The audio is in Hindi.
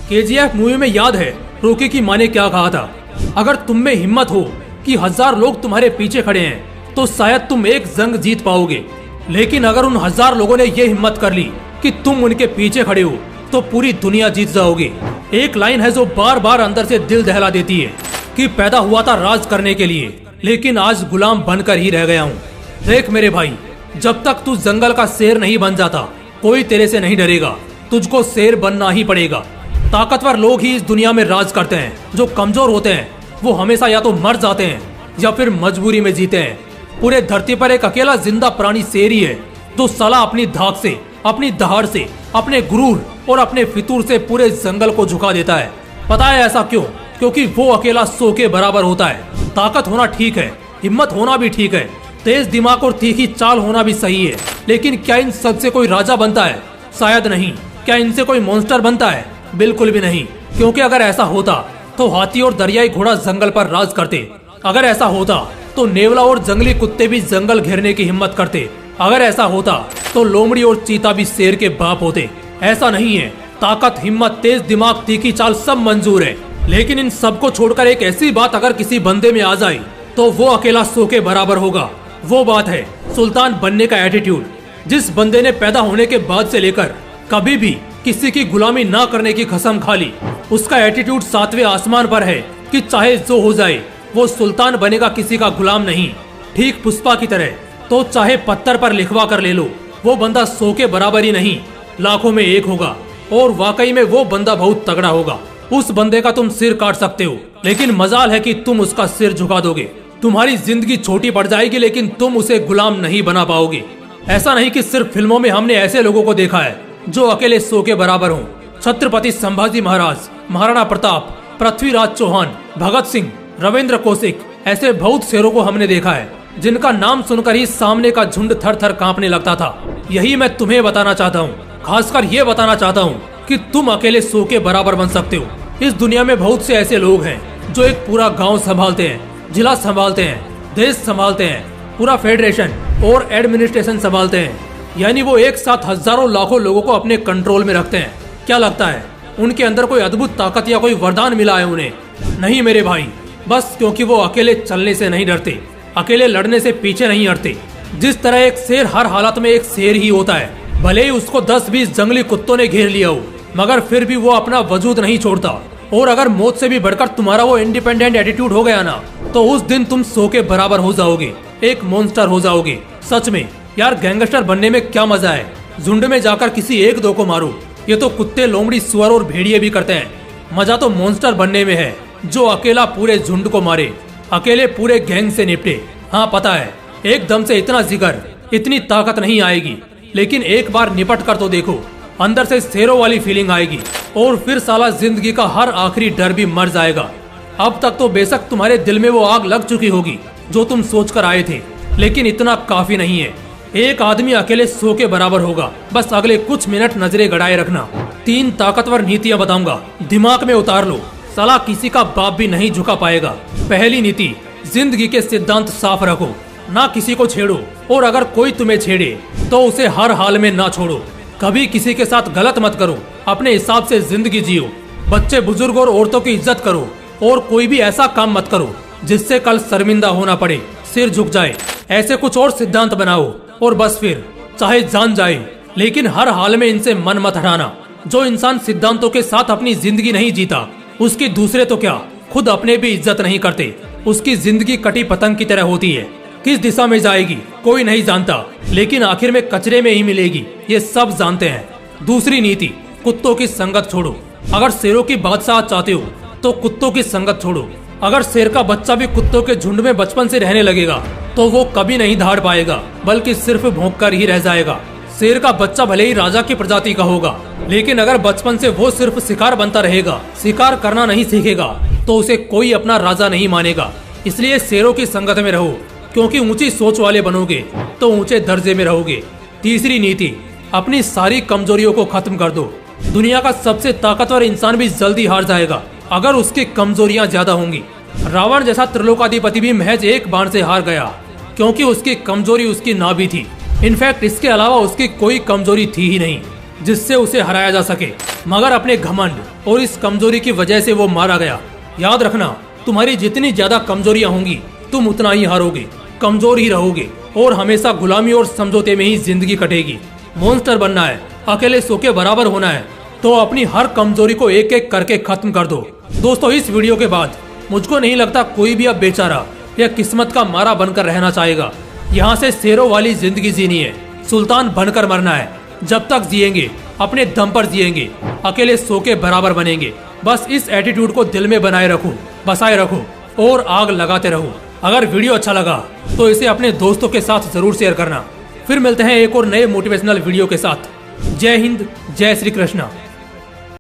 केजीएफ मूवी में याद है रॉकी की माँ ने क्या कहा था? अगर तुम में हिम्मत हो कि 1000 लोग तुम्हारे पीछे खड़े हैं तो शायद तुम एक जंग जीत पाओगे, लेकिन अगर उन 1000 लोगों ने ये हिम्मत कर ली कि तुम उनके पीछे खड़े हो तो पूरी दुनिया जीत जाओगे। एक लाइन है जो बार बार अंदर से दिल दहला देती है कि पैदा हुआ था राज करने के लिए, लेकिन आज गुलाम बनकर ही रह गया हूँ। देख मेरे भाई, जब तक तू जंगल का शेर नहीं बन जाता कोई तेरे से नहीं डरेगा। तुझको शेर बनना ही पड़ेगा। ताकतवर लोग ही इस दुनिया में राज करते हैं। जो कमजोर होते हैं वो हमेशा या तो मर जाते हैं या फिर मजबूरी में जीते हैं। पूरे धरती पर एक अकेला जिंदा प्राणी शेर ही है जो साला अपनी धाक से, अपनी दहाड़ से, अपने गुरूर और अपने फितूर से पूरे जंगल को झुका देता है। पता है ऐसा क्यों? क्योंकि वो अकेला 100 के बराबर होता है। ताकत होना ठीक है, हिम्मत होना भी ठीक है, तेज दिमाग और तीखी चाल होना भी सही है, लेकिन क्या इन सब से कोई राजा बनता है? शायद नहीं। क्या इनसे कोई मॉन्स्टर बनता है? बिल्कुल भी नहीं। क्योंकि अगर ऐसा होता तो हाथी और दरियाई घोड़ा जंगल पर राज करते। अगर ऐसा होता तो नेवला और जंगली कुत्ते भी जंगल घेरने की हिम्मत करते। अगर ऐसा होता तो लोमड़ी और चीता भी शेर के बाप होते। ऐसा नहीं है। ताकत, हिम्मत, तेज दिमाग, तीखी चाल सब मंजूर है, लेकिन इन सबको छोड़कर एक ऐसी बात अगर किसी बंदे में आ जाए तो वो अकेला 100 के बराबर होगा। वो बात है सुल्तान बनने का एटीट्यूड। जिस बंदे ने पैदा होने के बाद से लेकर कभी भी किसी की गुलामी ना करने की कसम खा ली, उसका एटीट्यूड 7वें आसमान पर है कि चाहे जो हो जाए वो सुल्तान बनेगा, किसी का गुलाम नहीं। ठीक पुष्पा की तरह। तो चाहे पत्थर पर लिखवा कर ले लो, वो बंदा 100 के बराबर ही नहीं, लाखों में एक होगा। और वाकई में वो बंदा बहुत तगड़ा होगा। उस बंदे का तुम सिर काट सकते हो, लेकिन मजाल है कि तुम उसका सिर झुका दोगे। तुम्हारी जिंदगी छोटी पड़ जाएगी, लेकिन तुम उसे गुलाम नहीं बना पाओगे। ऐसा नहीं कि सिर्फ फिल्मों में हमने ऐसे लोगों को देखा है जो अकेले 100 के बराबर हों। छत्रपति संभाजी महाराज, महाराणा प्रताप, पृथ्वीराज चौहान, भगत सिंह, रविंद्र कौशिक, ऐसे बहुत शेरों को हमने देखा है जिनका नाम सुनकर ही सामने का झुंड थर थर कांपने लगता था। यही मैं तुम्हें बताना चाहता हूँ, खासकर ये बताना चाहता हूँ कि तुम अकेले 100 के बराबर बन सकते हो। इस दुनिया में बहुत से ऐसे लोग हैं जो एक पूरा गाँव संभालते हैं, जिला संभालते हैं, देश संभालते हैं, पूरा फेडरेशन और एडमिनिस्ट्रेशन संभालते हैं। यानी वो एक साथ हजारों लाखों लोगों को अपने कंट्रोल में रखते हैं। क्या लगता है उनके अंदर कोई अद्भुत ताकत या कोई वरदान मिला है उन्हें? नहीं मेरे भाई, बस क्योंकि वो अकेले चलने से नहीं डरते, अकेले लड़ने से पीछे नहीं हटते। जिस तरह एक शेर हर हालत में एक शेर ही होता है, भले ही उसको 10-20 जंगली कुत्तों ने घेर लिया हो, मगर फिर भी वो अपना वजूद नहीं छोड़ता। और अगर मौत से भी बढ़कर तुम्हारा वो इंडिपेंडेंट एटीट्यूड हो गया ना, तो उस दिन तुम 100 के बराबर हो जाओगे, एक मॉन्स्टर हो जाओगे। सच में यार, गैंगस्टर बनने में क्या मजा है? झुंड में जाकर किसी 1-2 को मारो, ये तो कुत्ते, लोमड़ी, सुअर और भेड़िए भी करते हैं। मजा तो मॉन्स्टर बनने में है जो अकेला पूरे झुंड को मारे, अकेले पूरे गैंग से निपटे। हाँ पता है, एकदम से इतना जिगर, इतनी ताकत नहीं आएगी, लेकिन एक बार निपट कर तो देखो, अंदर से शेरों वाली फीलिंग आएगी और फिर साला जिंदगी का हर आखिरी डर भी मर जाएगा। अब तक तो बेशक तुम्हारे दिल में वो आग लग चुकी होगी जो तुम सोच कर आए थे, लेकिन इतना काफी नहीं है। एक आदमी अकेले 100 के बराबर होगा। बस अगले कुछ मिनट नजरें गड़ाए रखना। 3 ताकतवर नीतियां बताऊंगा, दिमाग में उतार लो, साला किसी का बाप भी नहीं झुका पाएगा। पहली नीति, जिंदगी के सिद्धांत साफ रखो, ना किसी को छेड़ो, और अगर कोई तुम्हें छेड़े तो उसे हर हाल में ना छोड़ो। कभी किसी के साथ गलत मत करो, अपने हिसाब से जिंदगी जियो। बच्चे, बुजुर्ग और औरतों की इज्जत करो, और कोई भी ऐसा काम मत करो जिससे कल शर्मिंदा होना पड़े, सिर झुक जाए। ऐसे कुछ और सिद्धांत बनाओ और बस फिर चाहे जान जाए, लेकिन हर हाल में इनसे मन मत हटाना। जो इंसान सिद्धांतों के साथ अपनी जिंदगी नहीं जीता, उसकी दूसरे तो क्या, खुद अपने भी इज्जत नहीं करते। उसकी जिंदगी कटी पतंग की तरह होती है। किस दिशा में जाएगी कोई नहीं जानता, लेकिन आखिर में कचरे में ही मिलेगी, ये सब जानते हैं। दूसरी नीति, कुत्तों की संगत छोड़ो। अगर शेरों की बादशाह चाहते हो तो कुत्तों की संगत छोड़ो। अगर शेर का बच्चा भी कुत्तों के झुंड में बचपन से रहने लगेगा तो वो कभी नहीं धाड़ पाएगा, बल्कि सिर्फ भौंक कर ही रह जाएगा। शेर का बच्चा भले ही राजा की प्रजाति का होगा, लेकिन अगर बचपन से वो सिर्फ शिकार बनता रहेगा, शिकार करना नहीं सीखेगा, तो उसे कोई अपना राजा नहीं मानेगा। इसलिए शेरों की संगत में रहो, क्योंकि ऊंची सोच वाले बनोगे तो ऊंचे दर्जे में रहोगे। तीसरी नीति, अपनी सारी कमजोरियों को खत्म कर दो। दुनिया का सबसे ताकतवर इंसान भी जल्दी हार जाएगा अगर उसकी कमजोरियां ज्यादा होंगी। रावण जैसा त्रिलोकाधिपति भी महज एक बाण से हार गया, क्योंकि उसकी कमजोरी उसकी नाभि थी। इनफैक्ट इसके अलावा उसकी कोई कमजोरी थी ही नहीं। जिससे उसे हराया जा सके, मगर अपने घमंड और इस कमजोरी की वजह से वो मारा गया। याद रखना, तुम्हारी जितनी ज्यादा कमजोरियां होंगी तुम उतना ही हारोगे, कमजोर ही रहोगे और हमेशा गुलामी और समझौते में ही जिंदगी कटेगी। मॉन्स्टर बनना है, अकेले सो के बराबर होना है, तो अपनी हर कमजोरी को एक एक करके खत्म कर दो। दोस्तों, इस वीडियो के बाद मुझको नहीं लगता कोई भी अब बेचारा या किस्मत का मारा बनकर रहना चाहेगा। यहाँ से शेरों वाली जिंदगी जीनी है, सुल्तान बनकर मरना है। जब तक जिएंगे अपने दम पर जिएंगे, अकेले सो के बराबर बनेंगे। बस इस एटीट्यूड को दिल में बनाए रखो, बसाए रखो और आग लगाते रहो। अगर वीडियो अच्छा लगा तो इसे अपने दोस्तों के साथ जरूर शेयर करना। फिर मिलते हैं एक और नए मोटिवेशनल वीडियो के साथ। जय हिंद, जय श्री कृष्णा।